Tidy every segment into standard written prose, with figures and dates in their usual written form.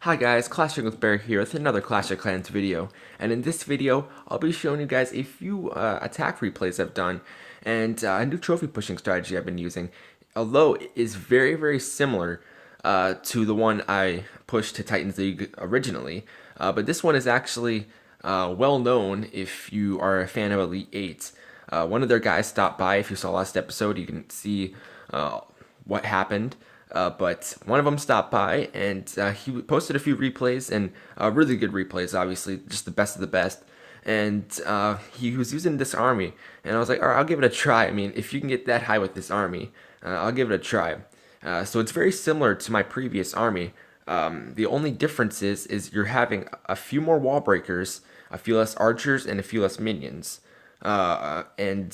Hi guys, Clashing with Bear here with another Clash of Clans video, and in this video I'll be showing you guys a few attack replays I've done and a new trophy pushing strategy I've been using, although it is very similar to the one I pushed to Titans League originally, but this one is actually well known if you are a fan of Elite 8. One of their guys stopped by. If you saw last episode, you can see what happened. But one of them stopped by and he posted a few replays and really good replays, obviously, just the best of the best. And he was using this army, and I was like, all right, I'll give it a try. I mean, if you can get that high with this army, I'll give it a try. So it's very similar to my previous army. The only difference is you're having a few more wall breakers, a few less archers, and a few less minions. And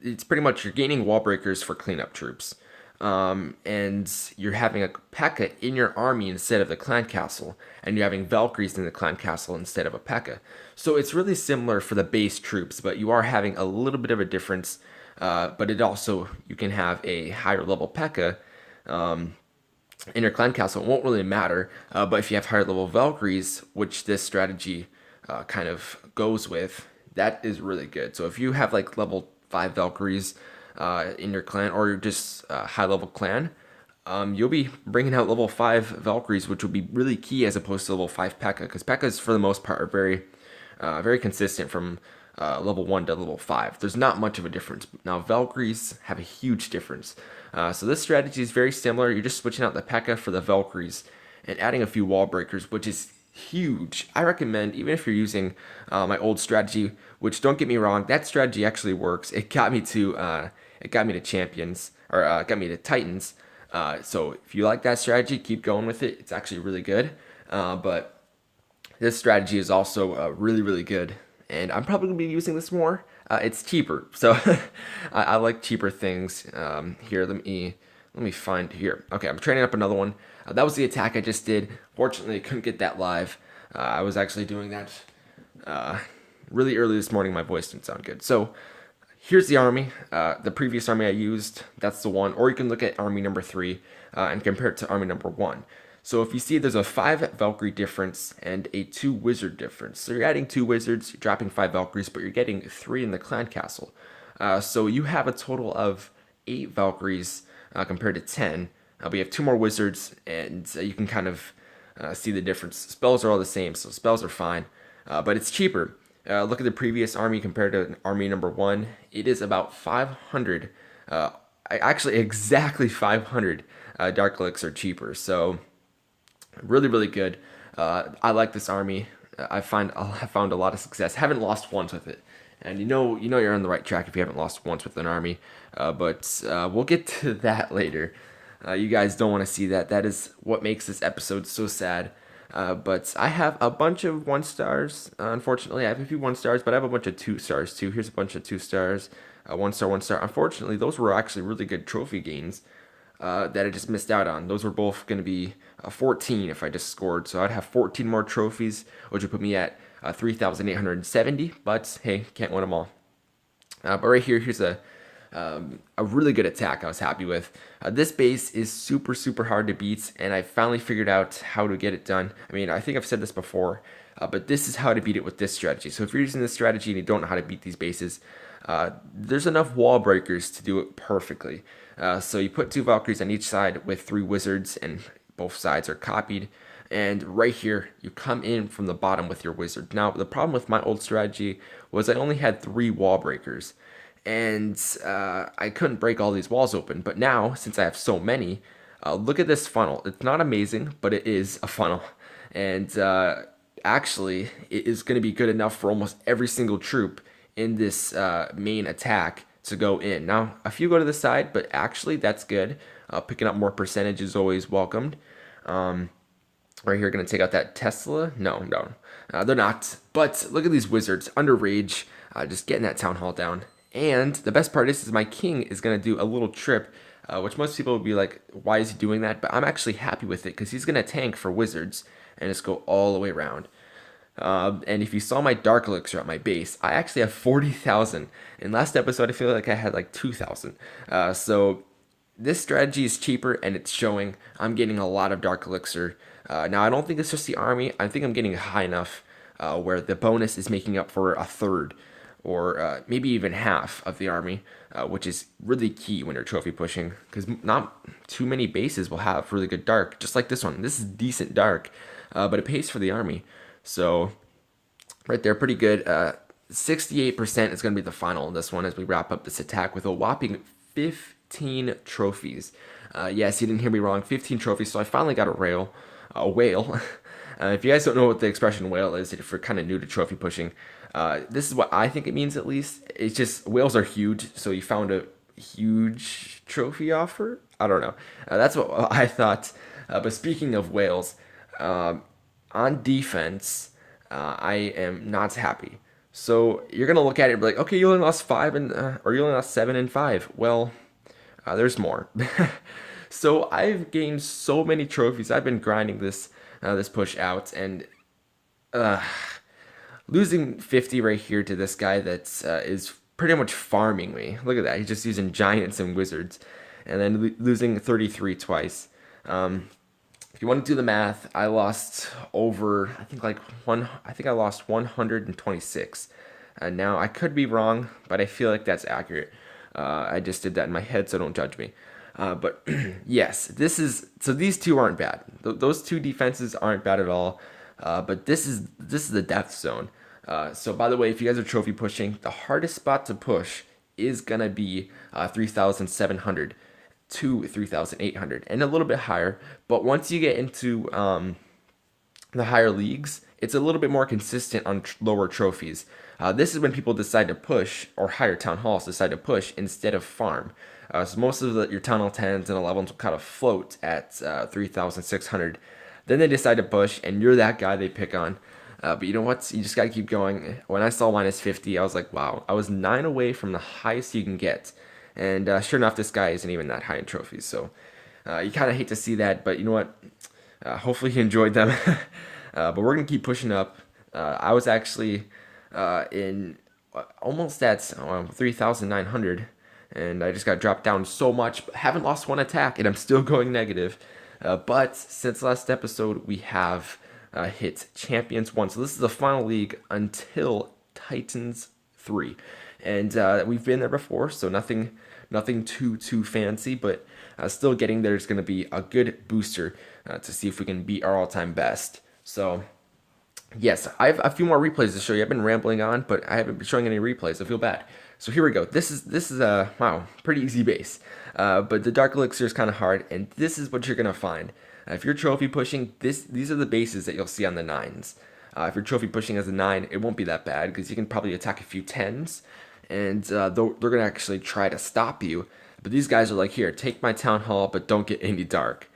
it's pretty much you're gaining wall breakers for cleanup troops. And you're having a P.E.K.K.A. in your army instead of the clan castle, and you're having Valkyries in the clan castle instead of a P.E.K.K.A. So it's really similar for the base troops, but you are having a little bit of a difference. But it also, you can have a higher level P.E.K.K.A. In your clan castle. It won't really matter, but if you have higher level Valkyries, which this strategy kind of goes with, that is really good. So if you have like level 5 Valkyries in your clan, or you're just a high level clan, you'll be bringing out level 5 Valkyries, which will be really key as opposed to level 5 P.E.K.K.A. because P.E.K.K.A.s for the most part are very consistent from level 1 to level 5. There's not much of a difference. Now, Valkyries have a huge difference. So this strategy is very similar. You're just switching out the P.E.K.K.A. for the Valkyries and adding a few wall breakers, which is huge. I recommend, even if you're using my old strategy, which, don't get me wrong, that strategy actually works. It got me to champions, or got me to Titans. So if you like that strategy, keep going with it. It's actually really good. But this strategy is also really good, and I'm probably gonna be using this more. It's cheaper, so I like cheaper things. Here, let me find here. Okay, I'm training up another one. That was the attack I just did. Fortunately, I couldn't get that live. I was actually doing that really early this morning. My voice didn't sound good, so here's the army. The previous army I used, that's the one. Or you can look at army number 3 and compare it to army number 1. So if you see, there's a 5 Valkyrie difference and a 2 wizard difference. So you're adding 2 wizards, you're dropping 5 Valkyries, but you're getting 3 in the clan castle. So you have a total of 8 Valkyries compared to 10. But you have 2 more wizards, and you can kind of see the difference. Spells are all the same, so spells are fine. But it's cheaper. Look at the previous army compared to army number 1. It is about 500, actually exactly 500 Dark Elixir cheaper. So really good. I like this army. I found a lot of success. Haven't lost once with it, and you're on the right track if you haven't lost once with an army. But we'll get to that later. You guys don't want to see that. That is what makes this episode so sad. But I have a bunch of 1 stars. Unfortunately, I have a few 1 stars, but I have a bunch of 2 stars too. Here's a bunch of 2 stars, 1 star, 1 star. Unfortunately, those were actually really good trophy gains that I just missed out on. Those were both going to be 14 if I just scored. So I'd have 14 more trophies, which would put me at 3,870. But hey, can't win them all. But right here, here's a really good attack I was happy with. This base is super hard to beat, and I finally figured out how to get it done. I mean, I think I've said this before, but this is how to beat it with this strategy. So if you're using this strategy and you don't know how to beat these bases, there's enough wall breakers to do it perfectly. So you put 2 Valkyries on each side with 3 wizards, and both sides are copied. And right here, you come in from the bottom with your wizard. Now, the problem with my old strategy was I only had 3 wall breakers, and I couldn't break all these walls open. But now, since I have so many, look at this funnel. It's not amazing, but it is a funnel. And actually, it is going to be good enough for almost every single troop in this main attack to go in. Now, a few go to the side, but actually that's good. Picking up more percentage is always welcomed. Right here, going to take out that Tesla. No, they're not. But look at these wizards under rage, just getting that town hall down. And the best part is my king is going to do a little trip, which most people would be like, why is he doing that? But I'm actually happy with it because he's going to tank for wizards and just go all the way around. And if you saw my Dark Elixir at my base, I actually have 40,000. In last episode, I feel like I had like 2,000. So this strategy is cheaper, and it's showing. I'm getting a lot of Dark Elixir. Now, I don't think it's just the army. I think I'm getting high enough where the bonus is making up for a third or maybe even half of the army, which is really key when you're trophy pushing because not too many bases will have really good dark, just like this one. This is decent dark, but it pays for the army. So, right there, pretty good. 68% is going to be the final in this one as we wrap up this attack with a whopping 15 trophies. Yes, you didn't hear me wrong, 15 trophies. So I finally got a whale. If you guys don't know what the expression whale is, if you're kind of new to trophy pushing, this is what I think it means at least. It's just whales are huge, so you found a huge trophy offer. I don't know. That's what I thought. But speaking of whales, on defense, I am not happy. So you're gonna look at it and be like, okay, you only lost five and or you only lost 7 and 5. Well, there's more. So I've gained so many trophies. I've been grinding this push out, and uh, losing 50 right here to this guy that is pretty much farming me. Look at that. He's just using giants and wizards, and then losing 33 twice. If you want to do the math, I lost over, I think like one, I think I lost 126. Now I could be wrong, but I feel like that's accurate. I just did that in my head, so don't judge me. But yes, so these two aren't bad. Those two defenses aren't bad at all. But this is the death zone. So by the way, if you guys are trophy pushing, the hardest spot to push is gonna be 3,700 to 3,800 and a little bit higher. But once you get into the higher leagues, it's a little bit more consistent on lower trophies. This is when people decide to push, or higher town halls decide to push instead of farm. So most of your town hall 10s and 11s will kind of float at 3,600. Then they decide to push, and you're that guy they pick on. But you know what? You just got to keep going. When I saw minus 50, I was like, wow, I was 9 away from the highest you can get. And sure enough, this guy isn't even that high in trophies. So you kind of hate to see that, but you know what? Hopefully you enjoyed them. But we're going to keep pushing up. I was actually in almost at 3,900, and I just got dropped down so much. But haven't lost one attack, and I'm still going negative. But since last episode, we have hit Champions 1. So this is the final league until Titans 3. And we've been there before, so nothing too fancy, but still getting there is going to be a good booster to see if we can beat our all-time best. So yes, I have a few more replays to show you. I've been rambling on, but I haven't been showing any replays. I feel bad. So here we go. This is a wow, pretty easy base. But the Dark Elixir is kind of hard, and this is what you're gonna find. If you're trophy pushing, these are the bases that you'll see on the 9s. If you're trophy pushing as a 9, it won't be that bad because you can probably attack a few 10s, and they're gonna actually try to stop you. But these guys are like, here, take my town hall, but don't get any dark,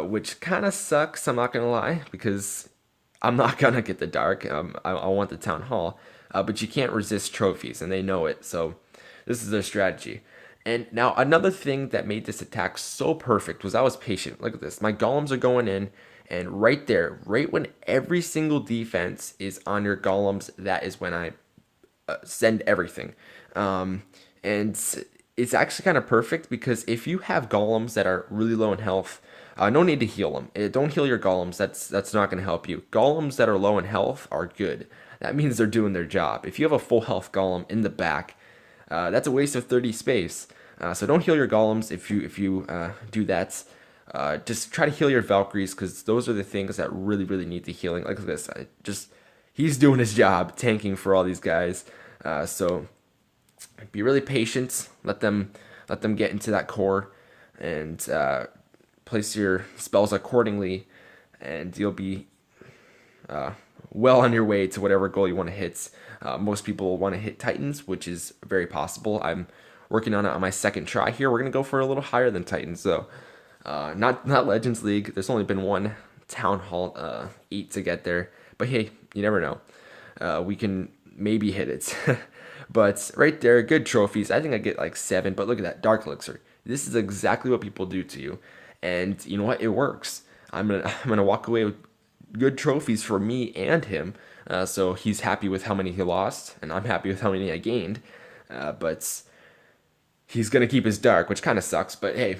which kind of sucks. I'm not gonna lie, because I'm not gonna get the dark. I want the town hall, but you can't resist trophies, and they know it. So this is their strategy. And now another thing that made this attack so perfect was I was patient. Look at this. My golems are going in, and right there, right when every single defense is on your golems, that is when I send everything. And it's actually kind of perfect because if you have golems that are really low in health, no need to heal them. Don't heal your golems. That's not going to help you. Golems that are low in health are good. That means they're doing their job. If you have a full health golem in the back, that's a waste of 30 space. So don't heal your golems if you do that. Just try to heal your Valkyries because those are the things that really need the healing. Like this, he's doing his job, tanking for all these guys. So be really patient. Let them get into that core and place your spells accordingly, and you'll be well on your way to whatever goal you want to hit. Most people want to hit Titans, which is very possible. I'm working on it on my second try here. We're gonna go for a little higher than Titans, though. Not Legends League. There's only been one Town Hall 8 to get there, but hey, you never know. We can maybe hit it. But right there, good trophies. I think I get like 7. But look at that Dark Elixir. This is exactly what people do to you, and you know what? It works. I'm gonna walk away with good trophies for me and him. So he's happy with how many he lost, and I'm happy with how many I gained. But he's gonna keep his dark, which kind of sucks. But hey,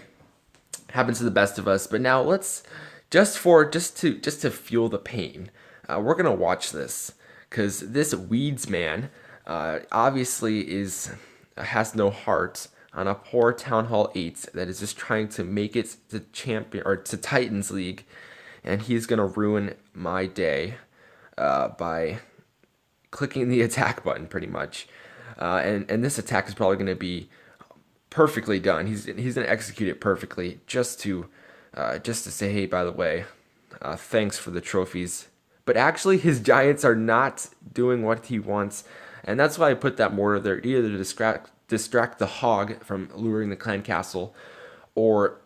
happens to the best of us. But now let's just to fuel the pain. We're gonna watch this because this Weeds man obviously has no heart on a poor Town Hall 8 that is just trying to make it to champion or to Titans League, and he's gonna ruin my day by clicking the attack button pretty much. And this attack is probably gonna be perfectly done. He's gonna execute it perfectly just to say, hey, by the way, thanks for the trophies. But actually, his Giants are not doing what he wants, and that's why I put that mortar there, either to distract the hog from luring the clan castle, or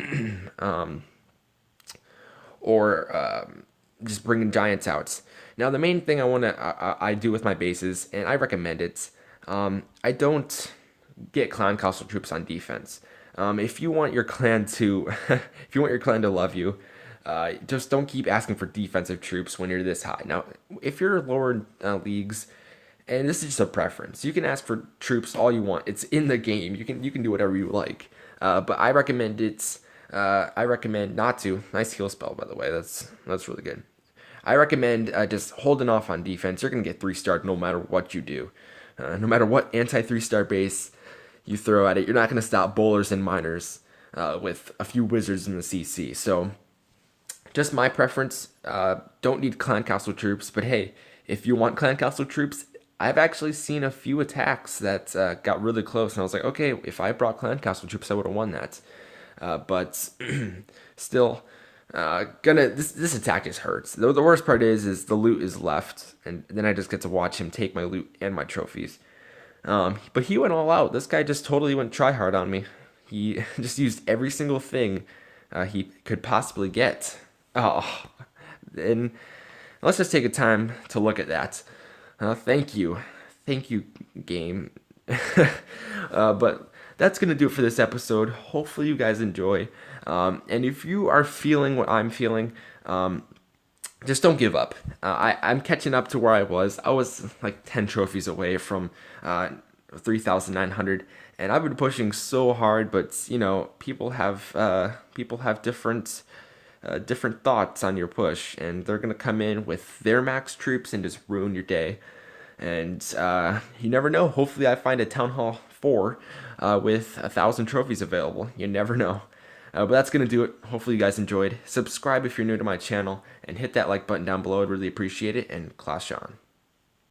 just bringing Giants out. Now, the main thing I do with my bases, and I recommend it, I don't get clan castle troops on defense. If you want your clan to, if you want your clan to love you, just don't keep asking for defensive troops when you're this high. Now, if you're lower leagues, and this is just a preference, you can ask for troops all you want. It's in the game. You can do whatever you like. But I recommend it. I recommend not to. Nice heal spell, by the way. That's really good. I recommend just holding off on defense. You're gonna get 3-star no matter what you do. No matter what anti 3-star base you throw at it, you're not gonna stop bowlers and miners with a few wizards in the CC. So, just my preference. Don't need clan castle troops, but hey, if you want clan castle troops, I've actually seen a few attacks that got really close, and I was like, okay, if I brought clan castle troops, I would have won that. But still, this attack just hurts. The worst part is the loot is left, and then I just get to watch him take my loot and my trophies. But he went all out. This guy just totally went try hard on me. He just used every single thing he could possibly get. Oh, and let's just take a time to look at that. Thank you, game. But that's gonna do it for this episode. Hopefully you guys enjoy. And if you are feeling what I'm feeling, just don't give up. I'm catching up to where I was. I was like 10 trophies away from 3,900, and I've been pushing so hard. But you know, people have different thoughts on your push, and they're gonna come in with their max troops and just ruin your day. And you never know. Hopefully, I find a Town Hall 4 with 1,000 trophies available. You never know. But that's going to do it. Hopefully you guys enjoyed. Subscribe if you're new to my channel, and hit that like button down below. I'd really appreciate it, and clash on.